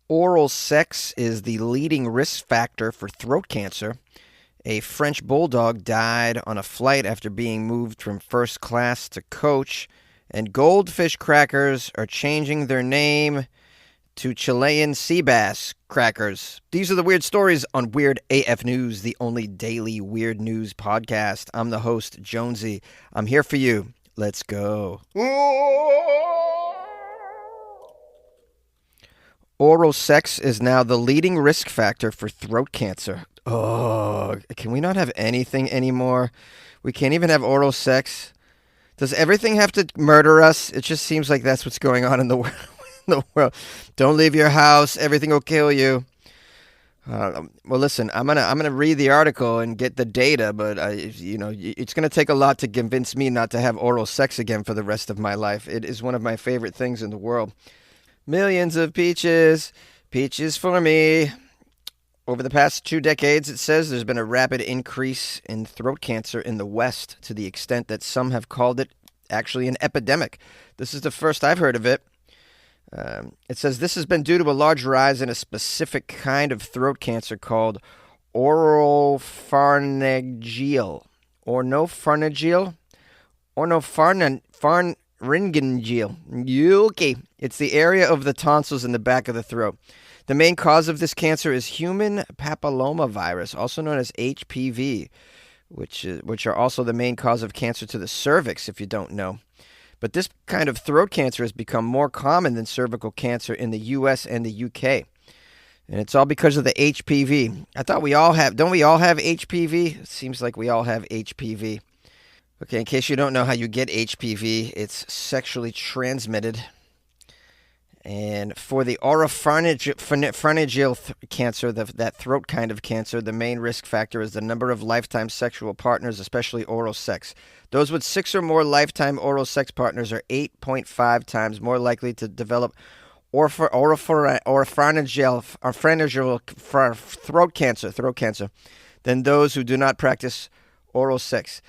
Oral sex is the leading risk factor for throat cancer. A French Bulldog died on a flight after being moved from first class to coach. And Goldfish Crackers are changing their name to Chilean sea bass crackers. These are the weird stories on Weird AF News, the only daily weird news podcast. I'm the host, Jonesy. I'm here for you. Let's go. Oral sex is now the leading risk factor for throat cancer. Oh, can we not have anything anymore? We can't even have oral sex. Does everything have to murder us? It just seems like that's what's going on in the world. In the world. Don't leave your house. Everything will kill you. Well, listen, I'm gonna read the article and get the data, but it's gonna take a lot to convince me not to have oral sex again for the rest of my life. It is one of my favorite things in the world. Millions of peaches, peaches for me. Over the past 2 decades, it says there's been a rapid increase in throat cancer in the West to the extent that some have called it actually an epidemic. This is the first I've heard of it. It says this has been due to a large rise in a specific kind of throat cancer called oropharyngeal, ornopharyngeal, ornopharyngeal. Okay. It's the area of the tonsils in the back of the throat. The main cause of this cancer is human papillomavirus, also known as HPV, which are also the main cause of cancer to the cervix, if you don't know. But this kind of throat cancer has become more common than cervical cancer in the U.S. and the U.K. And it's all because of the HPV. I thought don't we all have HPV? It seems like we all have HPV. Okay, in case you don't know how you get HPV, it's sexually transmitted. And for the oropharyngeal cancer, that throat kind of cancer, the main risk factor is the number of lifetime sexual partners, especially oral sex. Those with 6 or more lifetime oral sex partners are 8.5 times more likely to develop oropharyngeal throat cancer than those who do not practice oral sex.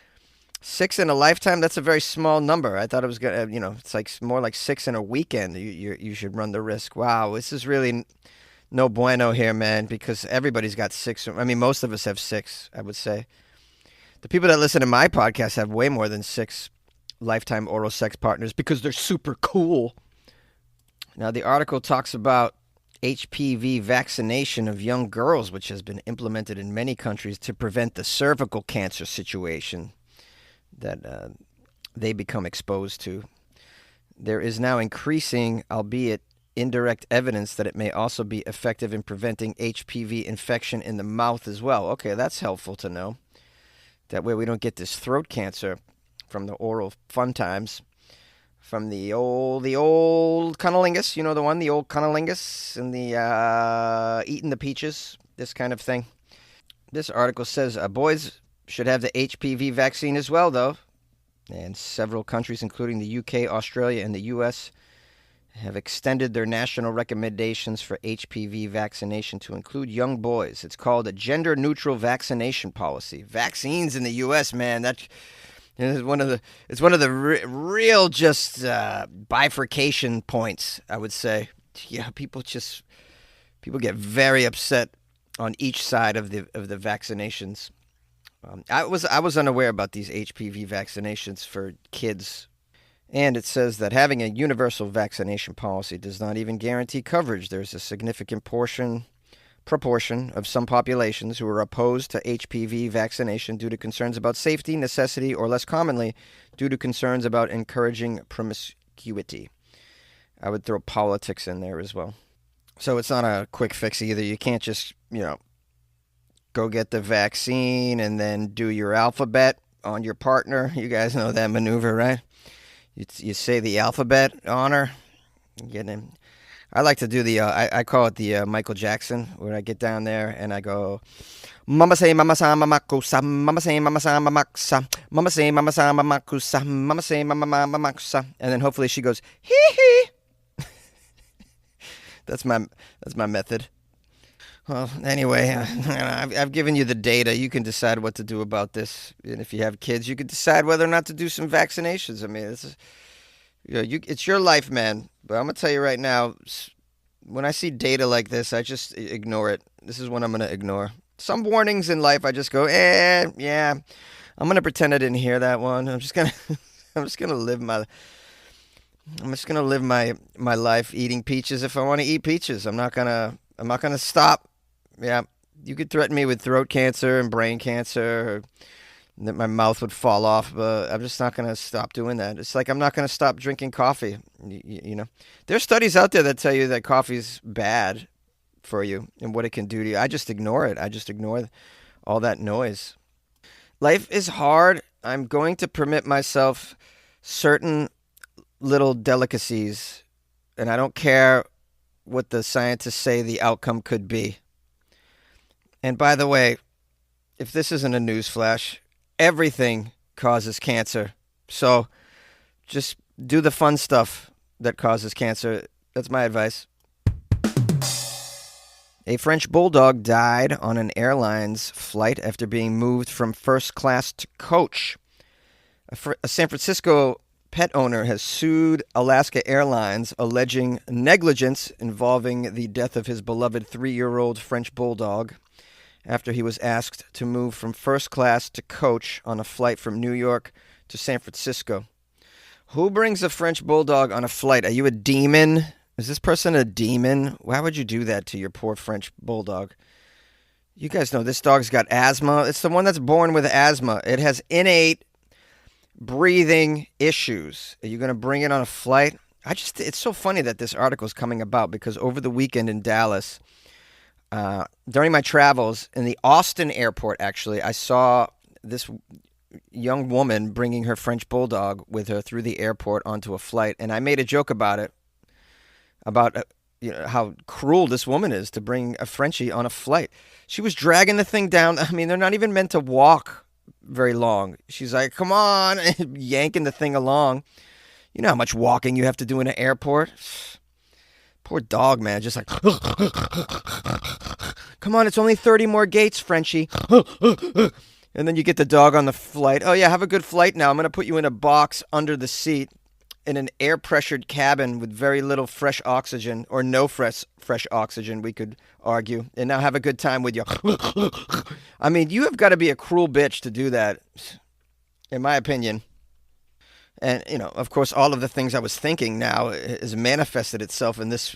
6 in a lifetime, that's a very small number. I thought it was going to, it's like more like 6 in a weekend. You should run the risk. Wow, this is really no bueno here, man, because everybody's got 6. I mean, most of us have 6, I would say. The people that listen to my podcast have way more than 6 lifetime oral sex partners because they're super cool. Now, the article talks about HPV vaccination of young girls, which has been implemented in many countries to prevent the cervical cancer situation that they become exposed to. There is now increasing, albeit indirect, evidence that it may also be effective in preventing HPV infection in the mouth as well. Okay, that's helpful to know. That way we don't get this throat cancer from the oral fun times, from the old cunnilingus, the old cunnilingus and the eating the peaches, this kind of thing. This article says boys should have the HPV vaccine as well, though. And several countries, including the UK, Australia, and the US, have extended their national recommendations for HPV vaccination to include young boys. It's called a gender-neutral vaccination policy. Vaccines in the US, man, that is one of the real just bifurcation points, I would say. Yeah, people get very upset on each side of the vaccinations. I was unaware about these HPV vaccinations for kids, and it says that having a universal vaccination policy does not even guarantee coverage. There's a significant proportion of some populations who are opposed to HPV vaccination due to concerns about safety, necessity, or less commonly, due to concerns about encouraging promiscuity. I would throw politics in there as well. So it's not a quick fix either. You can't just, go get the vaccine and then do your alphabet on your partner. You guys know that maneuver, right? You say the alphabet on her. Get him. I like to do the, I call it the Michael Jackson, where I get down there and I go, Mama say, Mama sa, Mama kusa, Mama say, Mama sa, Mama kusa, Mama say, Mama sa, Mama kusa, Mama say, Mama kusa. And then hopefully she goes, hee hee. That's my method. Well, anyway, I've given you the data. You can decide what to do about this. And if you have kids, you can decide whether or not to do some vaccinations. I mean, it's your life, man. But I'm going to tell you right now, when I see data like this, I just ignore it. This is what I'm going to ignore. Some warnings in life, I just go, yeah. I'm going to pretend I didn't hear that one. I'm just going to live my life eating peaches if I want to eat peaches. I'm not going to stop. Yeah. You could threaten me with throat cancer and brain cancer, or that my mouth would fall off, but I'm just not going to stop doing that. It's like I'm not going to stop drinking coffee. You know, there's studies out there that tell you that coffee's bad for you and what it can do to you. I just ignore it. I just ignore all that noise. Life is hard. I'm going to permit myself certain little delicacies, and I don't care what the scientists say the outcome could be. And by the way, if this isn't a news flash, everything causes cancer. So just do the fun stuff that causes cancer. That's my advice. A French Bulldog died on an airline's flight after being moved from first class to coach. A San Francisco pet owner has sued Alaska Airlines, alleging negligence involving the death of his beloved 3-year-old French Bulldog after he was asked to move from first class to coach on a flight from New York to San Francisco. Who brings a French Bulldog on a flight? Are you a demon? Is this person a demon? Why would you do that to your poor French Bulldog? You guys know this dog's got asthma. It's the one that's born with asthma. It has innate breathing issues. Are you going to bring it on a flight? It's so funny that this article is coming about because over the weekend in Dallas, during my travels in the Austin airport, actually, I saw this young woman bringing her French Bulldog with her through the airport onto a flight, and I made a joke about it, about how cruel this woman is to bring a Frenchie on a flight. She was dragging the thing down. I mean, they're not even meant to walk very long. She's like, come on, yanking the thing along. You know how much walking you have to do in an airport? Poor dog, man, just like, come on, it's only 30 more gates, Frenchie. And then you get the dog on the flight. Oh, yeah, have a good flight now. I'm going to put you in a box under the seat in an air-pressured cabin with very little fresh oxygen, or no fresh oxygen, we could argue. And now have a good time with you. I mean, you have got to be a cruel bitch to do that, in my opinion. And, of course, all of the things I was thinking now has manifested itself in this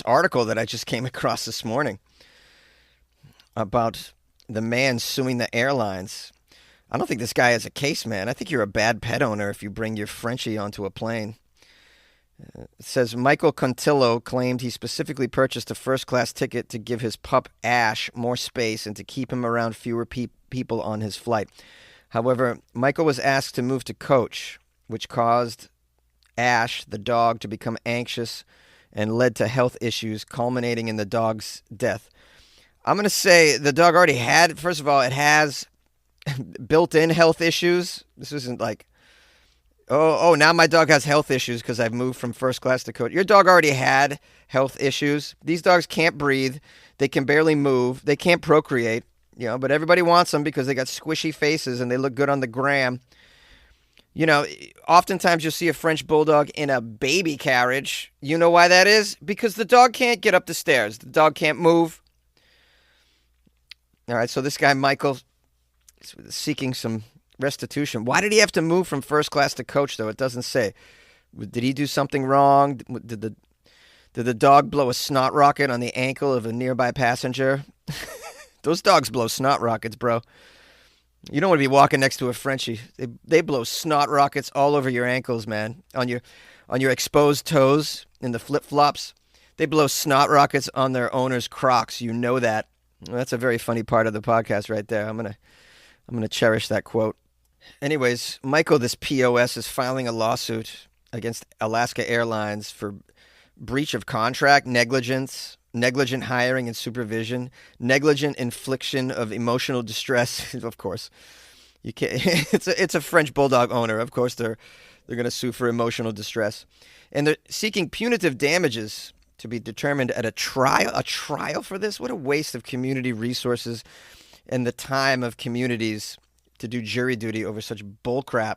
article that I just came across this morning about the man suing the airlines. I don't think this guy has a case, man. I think you're a bad pet owner if you bring your Frenchie onto a plane. It says Michael Contillo claimed he specifically purchased a first-class ticket to give his pup Ash more space and to keep him around fewer people on his flight. However, Michael was asked to move to coach, which caused Ash, the dog, to become anxious and led to health issues, culminating in the dog's death. I'm going to say the dog already had, first of all, it has built-in health issues. This isn't like, now my dog has health issues because I've moved from first class to coach. Your dog already had health issues. These dogs can't breathe. They can barely move. They can't procreate, but everybody wants them because they got squishy faces and they look good on the gram. Oftentimes you'll see a French Bulldog in a baby carriage. You know why that is? Because the dog can't get up the stairs. The dog can't move. All right, so this guy, Michael, is seeking some restitution. Why did he have to move from first class to coach, though? It doesn't say. Did he do something wrong? Did the dog blow a snot rocket on the ankle of a nearby passenger? Those dogs blow snot rockets, bro. You don't want to be walking next to a Frenchie. They blow snot rockets all over your ankles, man. On your exposed toes in the flip-flops. They blow snot rockets on their owner's Crocs. You know that. Well, that's a very funny part of the podcast right there. I'm gonna cherish that quote. Anyways, Michael, this POS, is filing a lawsuit against Alaska Airlines for breach of contract, negligence, negligent hiring and supervision, negligent infliction of emotional distress. Of course, you can't. It's a French Bulldog owner. Of course, they're going to sue for emotional distress, and they're seeking punitive damages to be determined at a trial. A trial for this? What a waste of community resources and the time of communities to do jury duty over such bullcrap.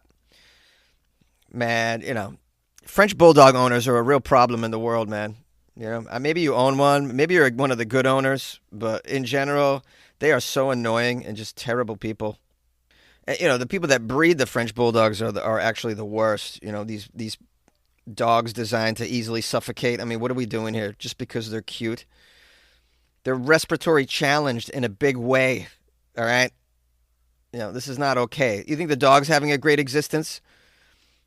Man, French Bulldog owners are a real problem in the world, man. Maybe you own one. Maybe you're one of the good owners, but in general, they are so annoying and just terrible people. And, the people that breed the French bulldogs are actually the worst. These dogs designed to easily suffocate. I mean, what are we doing here? Just because they're cute, they're respiratory challenged in a big way. All right, this is not okay. You think the dog's having a great existence?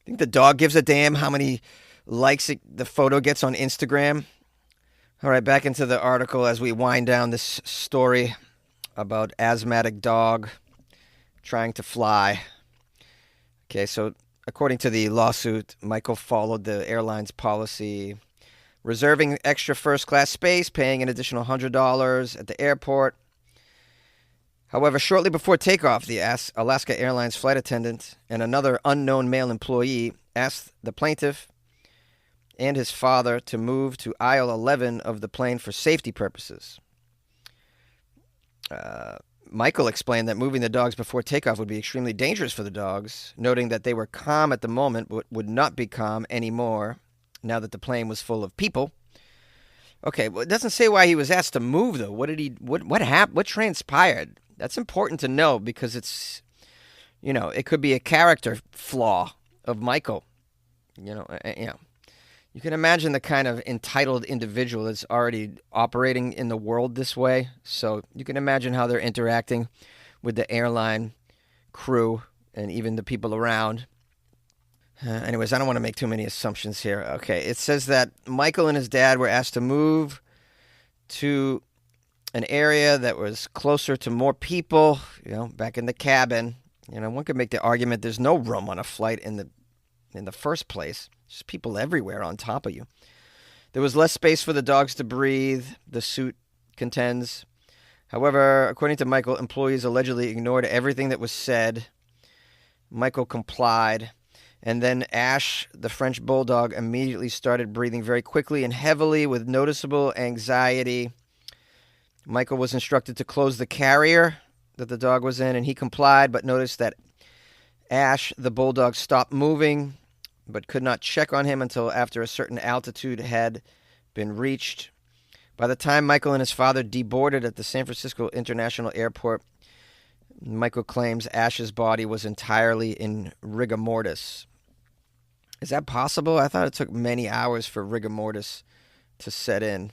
You think the dog gives a damn how many likes the photo gets on Instagram? All right, back into the article as we wind down this story about asthmatic dog trying to fly. Okay, so according to the lawsuit, Michael followed the airline's policy, reserving extra first-class space, paying an additional $100 at the airport. However, shortly before takeoff, the Alaska Airlines flight attendant and another unknown male employee asked the plaintiff and his father to move to aisle 11 of the plane for safety purposes. Michael explained that moving the dogs before takeoff would be extremely dangerous for the dogs, noting that they were calm at the moment but would not be calm anymore now that the plane was full of people. Okay, well, it doesn't say why he was asked to move, though. What happened? What transpired? That's important to know because it's, it could be a character flaw of Michael. You can imagine the kind of entitled individual that's already operating in the world this way. So you can imagine how they're interacting with the airline crew and even the people around. Anyways, I don't want to make too many assumptions here. Okay, it says that Michael and his dad were asked to move to an area that was closer to more people, back in the cabin. One could make the argument there's no room on a flight in the first place. Just people everywhere on top of you. There was less space for the dogs to breathe, the suit contends. However, according to Michael, employees allegedly ignored everything that was said. Michael complied. And then Ash, the French bulldog, immediately started breathing very quickly and heavily with noticeable anxiety. Michael was instructed to close the carrier that the dog was in, and he complied, but noticed that Ash, the bulldog, stopped moving, but could not check on him until after a certain altitude had been reached. By the time Michael and his father deboarded at the San Francisco International Airport, Michael claims Ash's body was entirely in rigor mortis. Is that possible? I thought it took many hours for rigor mortis to set in.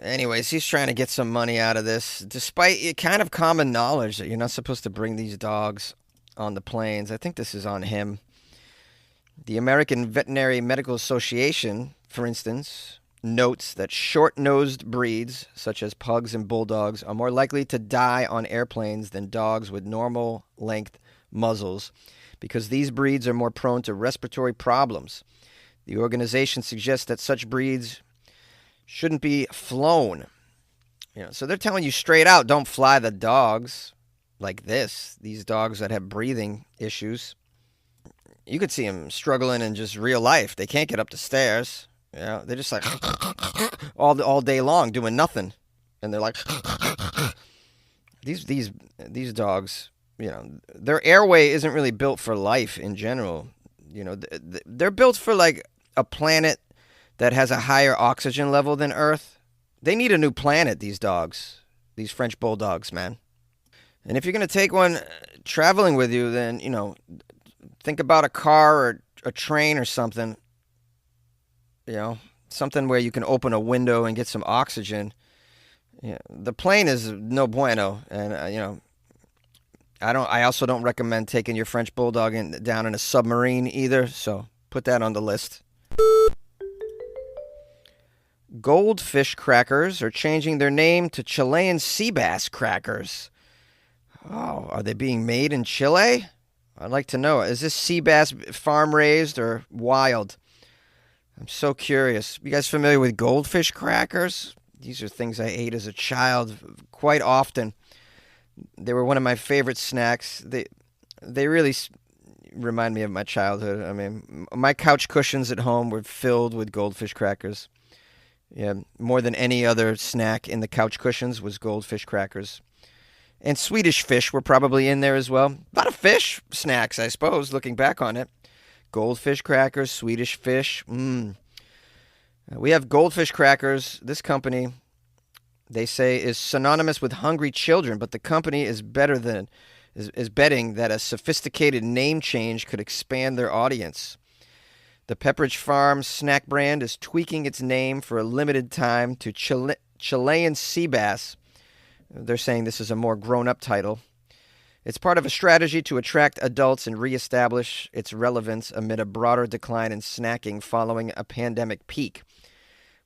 Anyways, he's trying to get some money out of this, despite kind of common knowledge that you're not supposed to bring these dogs on the planes. I think this is on him. The American Veterinary Medical Association, for instance, notes that short-nosed breeds, such as pugs and bulldogs, are more likely to die on airplanes than dogs with normal-length muzzles because these breeds are more prone to respiratory problems. The organization suggests that such breeds shouldn't be flown. So they're telling you straight out, don't fly the dogs like these dogs that have breathing issues. You could see them struggling in just real life. They can't get up the stairs. They're just like all day long doing nothing, and they're like these dogs. Their airway isn't really built for life in general. They're built for like a planet that has a higher oxygen level than Earth. They need a new planet. These dogs, these French bulldogs, man. And if you're gonna take one traveling with you, then think about a car or a train or something. Something where you can open a window and get some oxygen. The plane is no bueno, and I also don't recommend taking your French bulldog down in a submarine either. So put that on the list. Goldfish Crackers are changing their name to Chilean sea bass crackers. Oh, are they being made in Chile? I'd like to know. Is this sea bass farm raised or wild? I'm so curious. You guys familiar with Goldfish Crackers? These are things I ate as a child quite often. They were one of my favorite snacks. They really remind me of my childhood. I mean, my couch cushions at home were filled with Goldfish Crackers. Yeah, more than any other snack in the couch cushions was Goldfish Crackers. And Swedish fish were probably in there as well. A lot of fish snacks, I suppose, looking back on it. Goldfish crackers, Swedish fish. We have Goldfish Crackers. This company, they say, is synonymous with hungry children, but the company is betting that a sophisticated name change could expand their audience. The Pepperidge Farm snack brand is tweaking its name for a limited time to Chilean sea bass. They're saying this is a more grown-up title. It's part of a strategy to attract adults and reestablish its relevance amid a broader decline in snacking following a pandemic peak.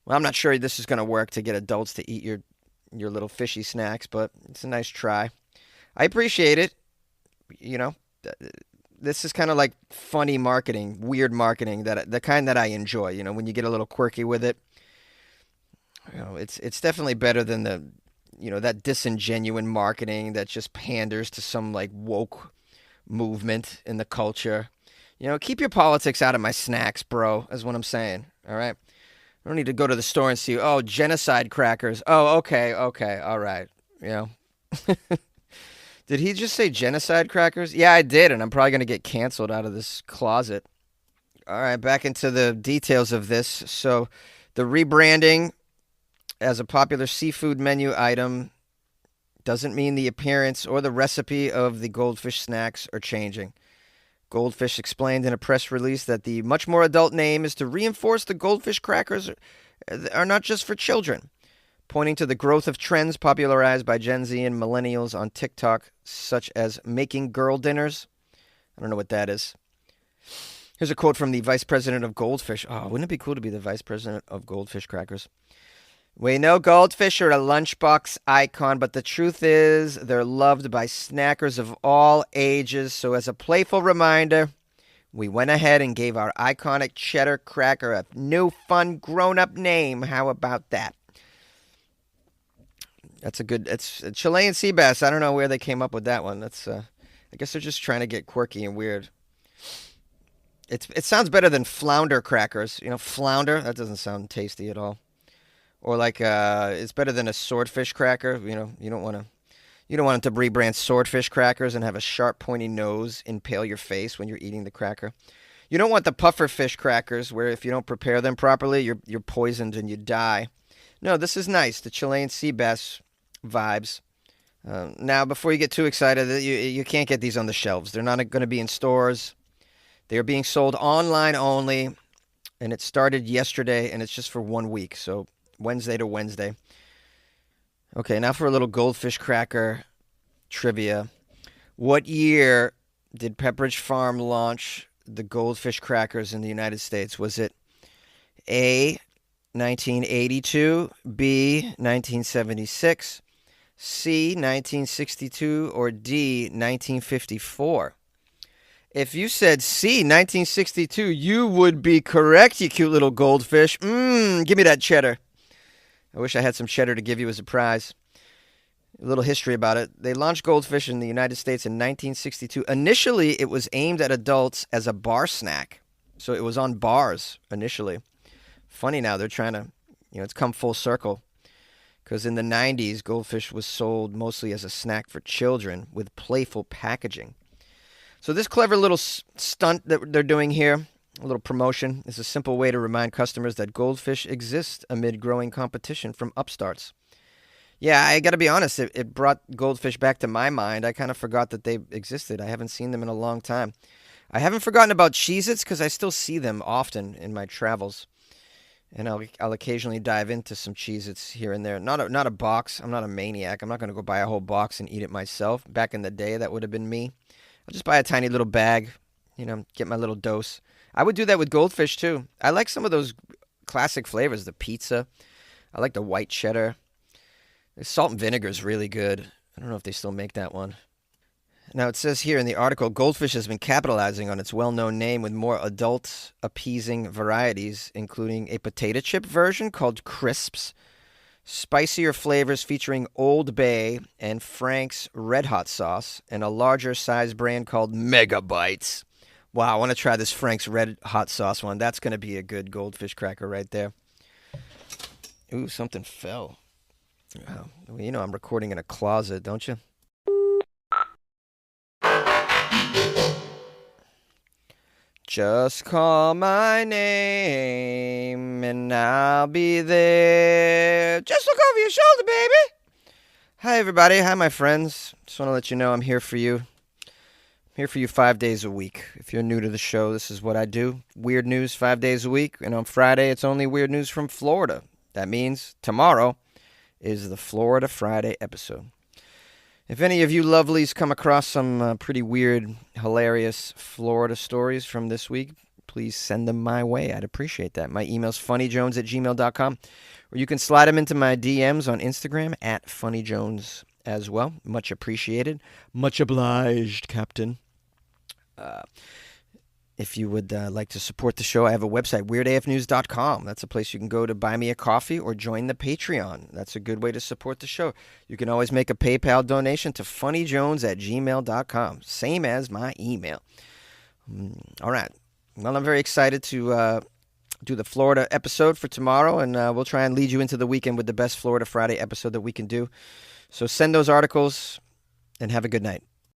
Well, I'm not sure this is going to work to get adults to eat your little fishy snacks, but it's a nice try. I appreciate it. You know, this is kind of like funny marketing, weird marketing, that the kind that I enjoy. You know, when you get a little quirky with it. You know, it's definitely better than that disingenuine marketing that just panders to some like woke movement in the culture. You know, keep your politics out of my snacks, bro, is what I'm saying. All right. I don't need to go to the store and see, oh, genocide crackers. Oh, okay, all right. You know. Did he just say genocide crackers? Yeah, I did, and I'm probably going to get canceled out of this closet. All right, back into the details of this. So, the rebranding as a popular seafood menu item doesn't mean the appearance or the recipe of the goldfish snacks are changing. Goldfish explained in a press release that the much more adult name is to reinforce the goldfish crackers are not just for children, pointing to the growth of trends popularized by Gen Z and millennials on TikTok, such as making girl dinners. I don't know what that is. Here's a quote from the vice president of Goldfish. Oh, wouldn't it be cool to be the vice president of Goldfish Crackers? We know goldfish are a lunchbox icon, but the truth is they're loved by snackers of all ages. So as a playful reminder, we went ahead and gave our iconic cheddar cracker a new, fun, grown-up name. How about that? It's a Chilean sea bass. I don't know where they came up with that one. I guess they're just trying to get quirky and weird. It sounds better than flounder crackers. You know, flounder, that doesn't sound tasty at all. Or like it's better than a swordfish cracker. You know, you don't want it to rebrand swordfish crackers and have a sharp, pointy nose impale your face when you're eating the cracker. You don't want the puffer fish crackers, where if you don't prepare them properly, you're poisoned and you die. No, this is nice. The Chilean sea bass vibes. Now, before you get too excited, you can't get these on the shelves. They're not going to be in stores. They are being sold online only, and it started yesterday, and it's just for 1 week. So Wednesday to Wednesday. Okay, now for a little goldfish cracker trivia. What year did Pepperidge Farm launch the goldfish crackers in the United States? Was it A, 1982, B, 1976, C, 1962, or D, 1954? If you said C, 1962, you would be correct, you cute little goldfish. Give me that cheddar. I wish I had some cheddar to give you as a prize. A little history about it. They launched Goldfish in the United States in 1962. Initially, it was aimed at adults as a bar snack. So it was on bars initially. Funny now, they're trying to, it's come full circle. Because in the 90s, Goldfish was sold mostly as a snack for children with playful packaging. So this clever little stunt that they're doing here, a little promotion, is a simple way to remind customers that Goldfish exist amid growing competition from upstarts. Yeah, I got to be honest, it brought Goldfish back to my mind. I kind of forgot that they existed. I haven't seen them in a long time. I haven't forgotten about Cheez-Its because I still see them often in my travels. And I'll occasionally dive into some Cheez-Its here and there. Not a box. I'm not a maniac. I'm not going to go buy a whole box and eat it myself. Back in the day, that would have been me. I'll just buy a tiny little bag, get my little dose. I would do that with Goldfish, too. I like some of those classic flavors. The pizza. I like the white cheddar. The salt and vinegar is really good. I don't know if they still make that one. Now, it says here in the article, Goldfish has been capitalizing on its well-known name with more adult-appeasing varieties, including a potato chip version called Crisps, spicier flavors featuring Old Bay and Frank's Red Hot sauce, and a larger-size brand called Megabytes. Wow, I want to try this Frank's Red Hot sauce one. That's going to be a good goldfish cracker right there. Ooh, something fell. Oh, I'm recording in a closet, don't you? Just call my name and I'll be there. Just look over your shoulder, baby. Hi, everybody. Hi, my friends. Just want to let you know I'm here for you. I'm here for you 5 days a week. If you're new to the show, this is what I do. Weird news 5 days a week. And on Friday, it's only weird news from Florida. That means tomorrow is the Florida Friday episode. If any of you lovelies come across some pretty weird, hilarious Florida stories from this week, please send them my way. I'd appreciate that. My email's funnyjones@gmail.com, or you can slide them into my DMs on Instagram @funnyjones as well. Much appreciated. Much obliged, Captain. If you would like to support the show, I have a website, weirdafnews.com. That's a place you can go to buy me a coffee or join the Patreon. That's a good way to support the show. You can always make a PayPal donation to funnyjones@gmail.com, same as my email. All right. Well, I'm very excited to do the Florida episode for tomorrow, and we'll try and lead you into the weekend with the best Florida Friday episode that we can do. So send those articles, and have a good night.